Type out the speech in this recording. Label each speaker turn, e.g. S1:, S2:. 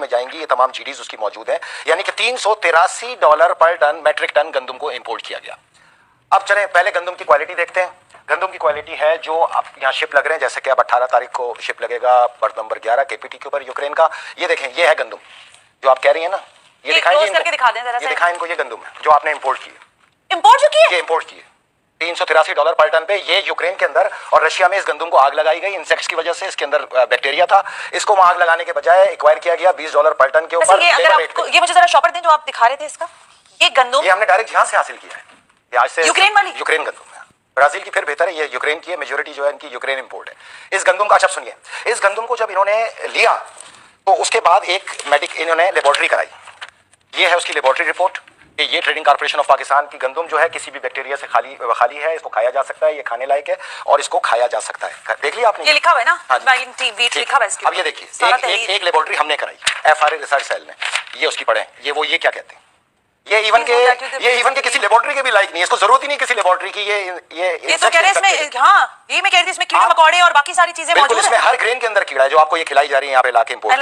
S1: में जाएंगी, ये तमाम जीडीज उसकी मौजूद है। यानी कि $383 पर टन मैट्रिक टन गंदम को इंपोर्ट किया गया। अब चलें पहले गंदम की क्वालिटी देखते हैं। गंदम की क्वालिटी है जो आप यहाँ शिप लग रहे हैं, जैसे कि अब 18 तारीख को शिप लगेगा बर्थ नंबर 11 केपीटी के ऊपर यूक्रेन का। ये देखें, ये है गंदम जो आप कह रही है ना, ये दिखाएंगे
S2: करके दिखा दें जरा,
S1: ये दिखाएं इनको, ये गंदम है जो आपने इंपोर्ट की है।
S2: इंपोर्ट जो की है,
S1: ये इंपोर्ट की है $383 पर टन पे। ये यूक्रेन के अंदर और रशिया में इस गंदम को आग लगाई गई इंसेक्ट्स की वजह से। इसके अंदर बैक्टीरिया था, इसको आग लगाने के बजाय एक्वायर किया गया $20 पर टन के ऊपर।
S2: ये मुझे जरा शॉपर दें जो आप दिखा रहे थे इसका। ये गंदम
S1: ये हमने डायरेक्ट यहाँ से हासिल किया है, आज से
S2: यूक्रेन वाली
S1: यूक्रेन गंदम है। ब्राजील की फिर बेहतर है, ये यूक्रेन की है, मेजोरिटी जो है इनकी यूक्रेन इंपोर्ट है इस गंदम का। अच्छा सुनिए, इस गंदम को जब इन्होंने लिया तो उसके बाद एक इन्होंने लेबोरेटरी कराई। ये है उसकी लेबोरेटरी रिपोर्ट। ये ट्रेडिंग कॉर्पोरेशन ऑफ पाकिस्तान की गंदम जो है किसी भी बैक्टीरिया से खाली है, इसको खाया जा सकता है, ये खाने लायक है और इसको खाया जा सकता है। देख लिया आपने,
S2: ये लिखा हुआ है ना,
S1: हाँ
S2: लिखा हुआ है इसके।
S1: अब ये देखिए, एक लेबोरेटरी हमने कराई FRA रिसर्च सेल ने, ये उसकी पढ़े, ये क्या कहते हैं, ये इवन के किसी लेबोरेटरी के भी लायक नहीं है, इसको जरूरत ही नहीं किसी लेबोरेटरी की। ये
S2: तो कह रहे हैं इसमें, हाँ ये मैं कह रही थी इसमें कीड़े मकोड़े और बाकी सारी चीजें मौजूद हैं।
S1: इसमें हर ग्रेन के अंदर कीड़ा है जो आपको ये खिलाई जा रही है यहाँ पे लाके इंपोर्ट।